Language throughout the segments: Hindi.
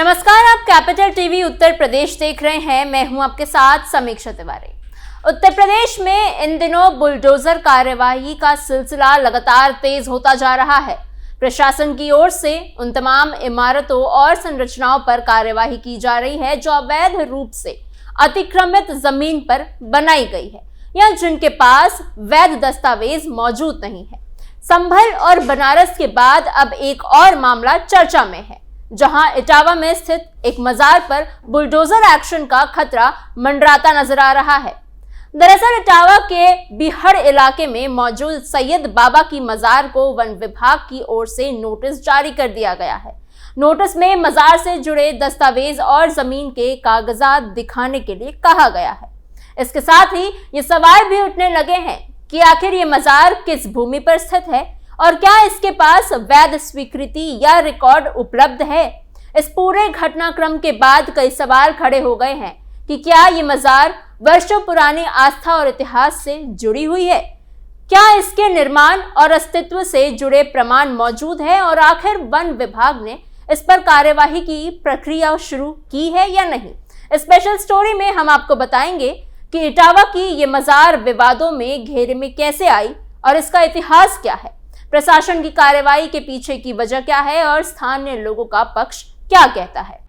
नमस्कार, आप कैपिटल टीवी उत्तर प्रदेश देख रहे हैं। मैं हूं आपके साथ समीक्षा तिवारी। उत्तर प्रदेश में इन दिनों बुलडोजर कार्यवाही का सिलसिला लगातार तेज होता जा रहा है। प्रशासन की ओर से उन तमाम इमारतों और संरचनाओं पर कार्यवाही की जा रही है जो अवैध रूप से अतिक्रमित जमीन पर बनाई गई है या जिनके पास वैध दस्तावेज मौजूद नहीं है। संभल और बनारस के बाद अब एक और मामला चर्चा में है, जहां इटावा में स्थित एक मजार पर बुलडोजर एक्शन का खतरा मंडराता नजर आ रहा है। दरअसल इटावा के बिहड़ इलाके में मौजूद सैयद बाबा की मजार को वन विभाग की ओर से नोटिस जारी कर दिया गया है। नोटिस में मजार से जुड़े दस्तावेज और जमीन के कागजात दिखाने के लिए कहा गया है। इसके साथ ही ये सवाल भी उठने लगे हैं कि आखिर ये मजार किस भूमि पर स्थित है और क्या इसके पास वैध स्वीकृति या रिकॉर्ड उपलब्ध है। इस पूरे घटनाक्रम के बाद कई सवाल खड़े हो गए हैं कि क्या ये मजार वर्षों पुरानी आस्था और इतिहास से जुड़ी हुई है, क्या इसके निर्माण और अस्तित्व से जुड़े प्रमाण मौजूद है और आखिर वन विभाग ने इस पर कार्यवाही की प्रक्रिया शुरू की है या नहीं। स्पेशल स्टोरी में हम आपको बताएंगे कि इटावा की ये मजार विवादों में घेरे में कैसे आई और इसका इतिहास क्या है, प्रशासन की कार्यवाही के पीछे की वजह क्या है और स्थानीय लोगों का पक्ष क्या कहता है।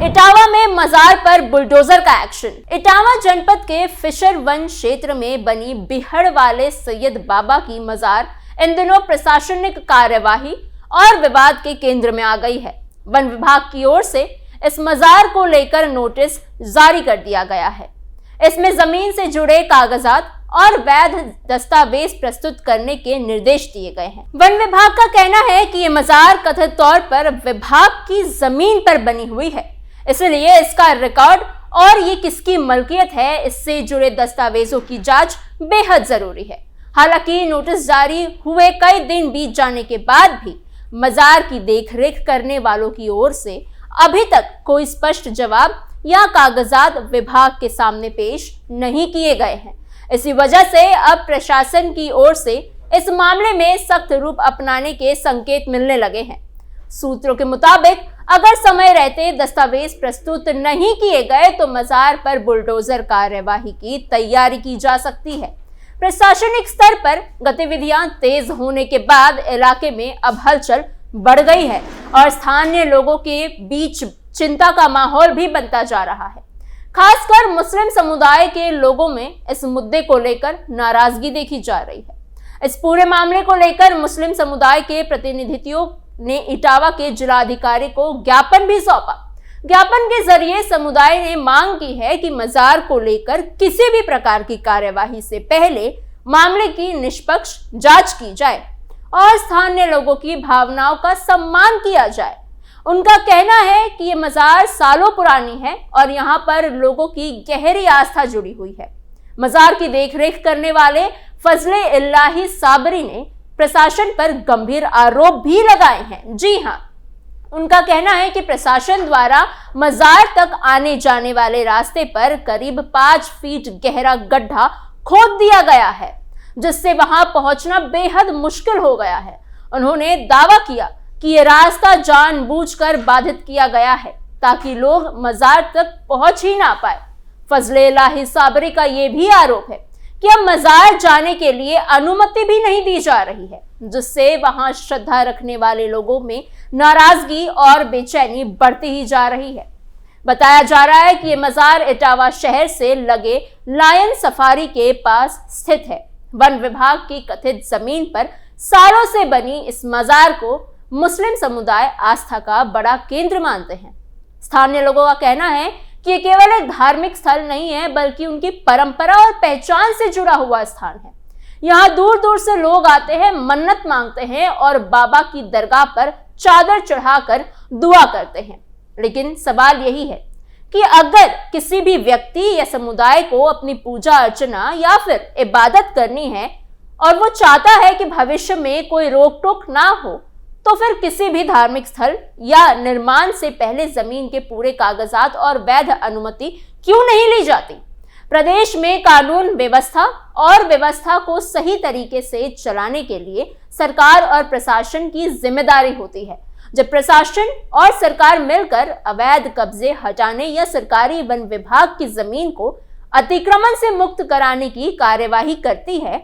इटावा में मजार पर बुलडोजर का एक्शन। इटावा जनपद के फिशर वन क्षेत्र में बनी बिहड़ वाले सैयद बाबा की मजार इन दिनों प्रशासनिक कार्यवाही और विवाद के केंद्र में आ गई है। वन विभाग की ओर से इस मजार को लेकर नोटिस जारी कर दिया गया है। इसमें जमीन से जुड़े कागजात और वैध दस्तावेज प्रस्तुत करने के निर्देश दिए गए हैं। वन विभाग का कहना है कि ये मजार कथित तौर पर विभाग की जमीन पर बनी हुई है, इसलिए इसका रिकॉर्ड और ये किसकी मलकियत है, इससे जुड़े दस्तावेजों की जांच बेहद जरूरी है। हालांकि नोटिस जारी हुए कई दिन बीत जाने के बाद भी मजार की देखरेख करने वालों की ओर से अभी तक कोई स्पष्ट जवाब या कागजात विभाग के सामने पेश नहीं किए गए हैं। इसी वजह से अब प्रशासन की ओर से इस मामले में सख्त रूप अपनाने के संकेत मिलने लगे हैं। सूत्रों के मुताबिक अगर समय रहते दस्तावेज प्रस्तुत नहीं किए गए तो मजार पर बुलडोजर कार्यवाही की तैयारी की जा सकती है। प्रशासनिक स्तर पर गतिविधियां तेज होने के बाद इलाके में अब हलचल बढ़ गई है और स्थानीय लोगों के बीच चिंता का माहौल भी बनता जा रहा है। खासकर मुस्लिम समुदाय के लोगों में इस मुद्दे को लेकर नाराजगी देखी जा रही है। इस पूरे मामले को लेकर मुस्लिम समुदाय के प्रतिनिधियों ने इटावा के जिलाधिकारी को ज्ञापन भी सौंपा। ज्ञापन के जरिए समुदाय ने मांग की है कि मजार को लेकर किसी भी प्रकार की कार्यवाही से पहले मामले की निष्पक्ष जांच की जाए और स्थानीय लोगों की भावनाओं का सम्मान किया जाए। उनका कहना है कि ये मजार सालों पुरानी है और यहाँ पर लोगों की गहरी आस्था जुड़ी हुई है। मजार की देखरेख करने वाले फजले इल्लाही साबरी ने प्रशासन पर गंभीर आरोप भी लगाए हैं। जी हाँ, उनका कहना है कि प्रशासन द्वारा मजार तक आने जाने वाले रास्ते पर करीब 5 फीट गहरा गड्ढा खोद दिया गया है, जिससे वहां पहुंचना बेहद मुश्किल हो गया है। उन्होंने दावा किया कि यह रास्ता जानबूझकर बाधित किया गया है ताकि लोग मजार तक पहुंच ही ना पाए। फजले इलाही साबरी का यह भी आरोप है कि अब मजार जाने के लिए अनुमति भी नहीं दी जा रही है, जिससे वहां श्रद्धा रखने वाले लोगों में नाराजगी और बेचैनी बढ़ती ही जा रही है। बताया जा रहा है कि यह मजार इटावा शहर से लगे लायन सफारी के पास स्थित है। वन विभाग की कथित जमीन पर सालों से बनी इस मजार को मुस्लिम समुदाय आस्था का बड़ा केंद्र मानते हैं। स्थानीय लोगों का कहना है कि ये केवल एक धार्मिक स्थल नहीं है, बल्कि उनकी परंपरा और पहचान से जुड़ा हुआ स्थान है। यहाँ दूर दूर से लोग आते हैं, मन्नत मांगते हैं और बाबा की दरगाह पर चादर चढ़ाकर दुआ करते हैं। लेकिन सवाल यही है कि अगर किसी भी व्यक्ति या समुदाय को अपनी पूजा अर्चना या फिर इबादत करनी है और वो चाहता है कि भविष्य में कोई रोक टोक ना हो, तो फिर किसी भी धार्मिक स्थल या निर्माण से पहले जमीन के पूरे कागजात और वैध अनुमति क्यों नहीं ली जाती। प्रदेश में कानून व्यवस्था को सही तरीके से चलाने के लिए सरकार और प्रशासन की जिम्मेदारी होती है। जब प्रशासन और सरकार मिलकर अवैध कब्जे हटाने या सरकारी वन विभाग की जमीन को अतिक्रमण से मुक्त कराने की कार्यवाही करती है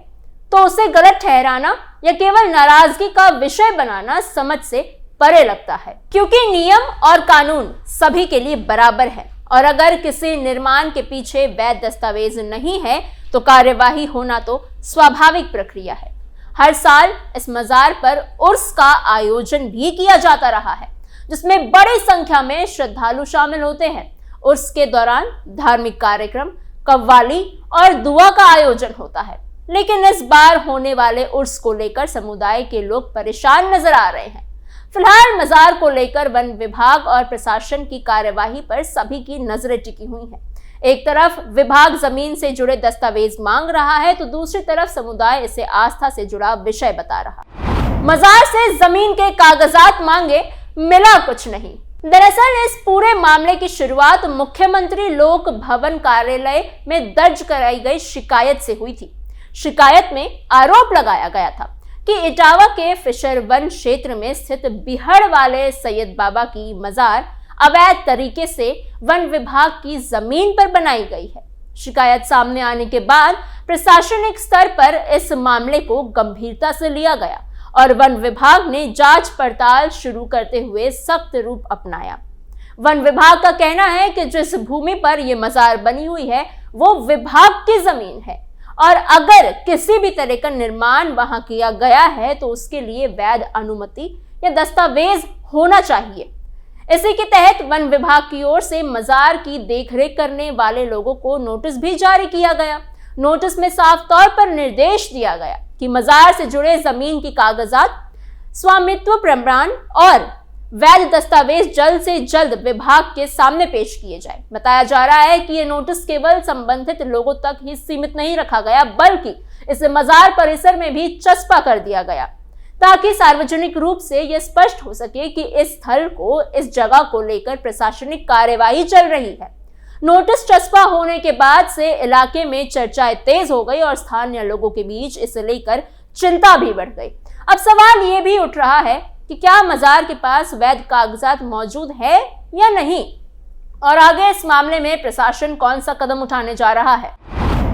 तो उसे गलत ठहराना या केवल नाराजगी का विषय बनाना समझ से परे लगता है, क्योंकि नियम और कानून सभी के लिए बराबर है और अगर किसी निर्माण के पीछे वैध दस्तावेज नहीं है तो कार्यवाही होना तो स्वाभाविक प्रक्रिया है। हर साल इस मजार पर उर्स का आयोजन भी किया जाता रहा है, जिसमें बड़ी संख्या में श्रद्धालु शामिल होते हैं। उर्स के दौरान धार्मिक कार्यक्रम, कव्वाली और दुआ का आयोजन होता है, लेकिन इस बार होने वाले उर्स को लेकर समुदाय के लोग परेशान नजर आ रहे हैं। फिलहाल मजार को लेकर वन विभाग और प्रशासन की कार्यवाही पर सभी की नजरें टिकी हुई हैं। एक तरफ विभाग जमीन से जुड़े दस्तावेज मांग रहा है तो दूसरी तरफ समुदाय इसे आस्था से जुड़ा विषय बता रहा है। मजार से जमीन के कागजात मांगे, मिला कुछ नहीं। दरअसल इस पूरे मामले की शुरुआत मुख्यमंत्री लोक भवन कार्यालय में दर्ज कराई गई शिकायत से हुई थी। शिकायत में आरोप लगाया गया था कि इटावा के फिशर वन क्षेत्र में स्थित बिहड़ वाले सैयद बाबा की मजार अवैध तरीके से वन विभाग की जमीन पर बनाई गई है। शिकायत सामने आने के बाद प्रशासनिक स्तर पर इस मामले को गंभीरता से लिया गया और वन विभाग ने जांच पड़ताल शुरू करते हुए सख्त रूप अपनाया। वन विभाग का कहना है कि जिस भूमि पर यह मजार बनी हुई है वो विभाग की जमीन है और अगर किसी भी तरह का निर्माण वहां किया गया है तो उसके लिए वैध अनुमति या दस्तावेज होना चाहिए। इसी के तहत वन विभाग की ओर से मजार की देखरेख करने वाले लोगों को नोटिस भी जारी किया गया। नोटिस में साफ तौर पर निर्देश दिया गया कि मजार से जुड़े जमीन की कागजात, स्वामित्व प्रमाण और वैध दस्तावेज जल्द से जल्द विभाग के सामने पेश किए जाए। बताया जा रहा है कि ये नोटिस केवल संबंधित लोगों तक ही सीमित नहीं रखा गया, बल्कि इसे मजार परिसर में भी चस्पा कर दिया गया ताकि सार्वजनिक रूप से यह स्पष्ट हो सके कि इस स्थल को, इस जगह को लेकर प्रशासनिक कार्यवाही चल रही है। नोटिस चस्पा होने के बाद से इलाके में चर्चाएं तेज हो गई और स्थानीय लोगों के बीच इसे लेकर चिंता भी बढ़ गई। अब सवाल ये भी उठ रहा है कि क्या मजार के पास वैध कागजात मौजूद है या नहीं, और आगे इस मामले में प्रशासन कौन सा कदम उठाने जा रहा है।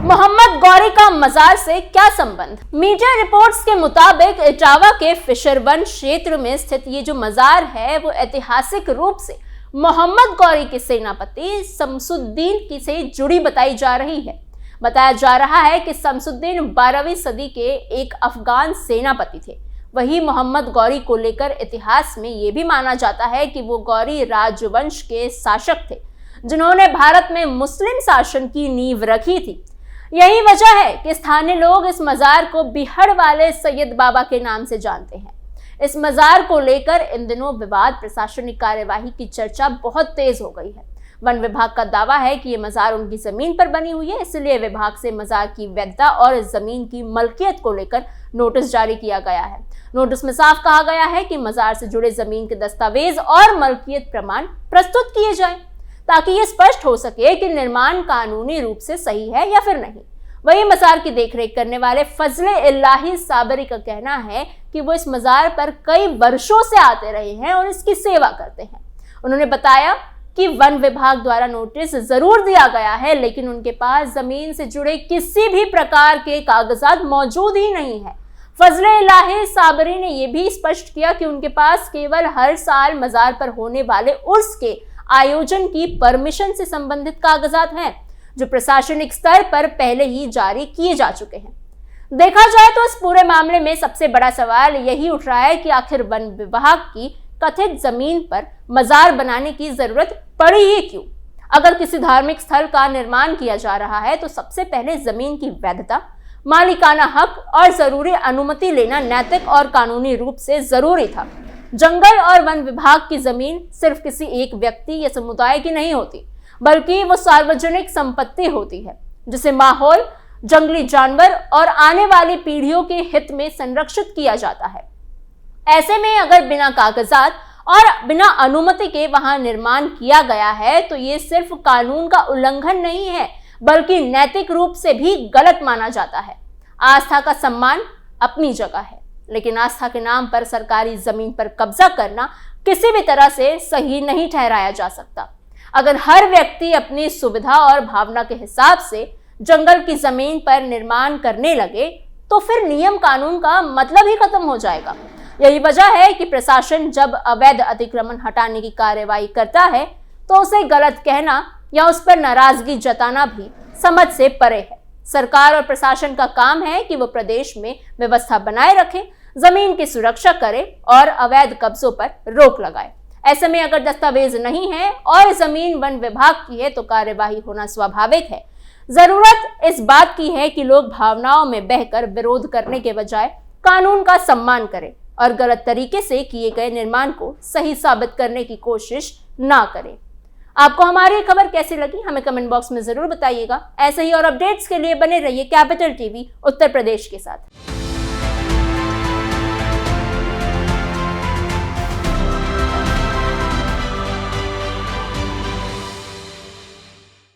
मोहम्मद गौरी का मजार से क्या संबंध? मीडिया रिपोर्ट्स के मुताबिक इटावा के फिशर वन क्षेत्र में स्थित ये जो मजार है वो ऐतिहासिक रूप से मोहम्मद गौरी के सेनापति शमसुद्दीन की से जुड़ी बताई जा रही है। बताया जा रहा है कि शमसुद्दीन 12वीं सदी के एक अफगान सेनापति थे। वही मोहम्मद गौरी को लेकर इतिहास में यह भी माना जाता है कि वो गौरी राजवंश के शासक थे जिन्होंने भारत में मुस्लिम शासन की नींव रखी थी। यही वजह है कि स्थानीय लोग इस मजार को बिहड़ वाले सैयद बाबा के नाम से जानते हैं। इस मजार को लेकर इन दिनों विवाद, प्रशासनिक कार्यवाही की चर्चा बहुत तेज हो गई है। वन विभाग का दावा है कि ये मजार उनकी जमीन पर बनी हुई है, इसलिए विभाग से मजार की वैधता और जमीन की मलकियत को लेकर नोटिस जारी किया गया है। नोटिस में साफ कहा गया है कि मजार से जुड़े जमीन के दस्तावेज और मलकियत प्रमाण प्रस्तुत किए जाएं, ताकि ये स्पष्ट हो सके कि निर्माण कानूनी रूप से सही है या फिर नहीं। वही मजार की देखरेख करने वाले फजले इलाही साबरी का कहना है कि वो इस मजार पर कई वर्षों से आते रहे हैं और इसकी सेवा करते हैं। उन्होंने बताया कि वन विभाग द्वारा नोटिस जरूर दिया गया है, लेकिन उनके पास जमीन से जुड़े किसी भी प्रकार के कागजात मौजूद ही नहीं है। फजले इलाही साबरी ने यह भी स्पष्ट किया कि उनके पास केवल हर साल मजार पर होने वाले उर्स के आयोजन की परमिशन से संबंधित कागजात हैं, जो प्रशासनिक स्तर पर पहले ही जारी किए जा चुके हैं। देखा जाए तो इस पूरे मामले में सबसे बड़ा सवाल यही उठ रहा है कि आखिर वन विभाग की कथित जमीन पर मजार बनाने की जरूरत पड़ी ही क्यों? अगर किसी धार्मिक स्थल का निर्माण किया जा रहा है तो सबसे पहले जमीन की वैधता, मालिकाना हक और जरूरी अनुमति लेना नैतिक और कानूनी रूप से जरूरी था। जंगल और वन विभाग की जमीन सिर्फ किसी एक व्यक्ति या समुदाय की नहीं होती, बल्कि वो सार्वजनिक संपत्ति होती है, जिसे माहौल, जंगली जानवर और आने वाली पीढ़ियों के हित में संरक्षित किया जाता है। ऐसे में अगर बिना कागजात और बिना अनुमति के वहां निर्माण किया गया है तो ये सिर्फ कानून का उल्लंघन नहीं है, बल्कि नैतिक रूप से भी गलत माना जाता है। आस्था का सम्मान अपनी जगह है, लेकिन आस्था के नाम पर सरकारी जमीन पर कब्जा करना किसी भी तरह से सही नहीं ठहराया जा सकता। अगर हर व्यक्ति अपनी सुविधा और भावना के हिसाब से जंगल की जमीन पर निर्माण करने लगे तो फिर नियम कानून का मतलब ही खत्म हो जाएगा। यही वजह है कि प्रशासन जब अवैध अतिक्रमण हटाने की कार्रवाई करता है तो उसे गलत कहना या उस पर नाराजगी जताना भी समझ से परे है। सरकार और प्रशासन का काम है कि वो प्रदेश में व्यवस्था बनाए रखे, जमीन की सुरक्षा करे और अवैध कब्जों पर रोक लगाए। ऐसे में अगर दस्तावेज नहीं है और जमीन वन विभाग की है तो कार्यवाही होना स्वाभाविक है। जरूरत इस बात की है कि लोग भावनाओं में बहकर विरोध करने के बजाय कानून का सम्मान करें और गलत तरीके से किए गए निर्माण को सही साबित करने की कोशिश ना करें। आपको हमारी खबर कैसी लगी हमें कमेंट बॉक्स में जरूर बताइएगा। ऐसे ही और अपडेट्स के लिए बने रहिए कैपिटल टीवी उत्तर प्रदेश के साथ।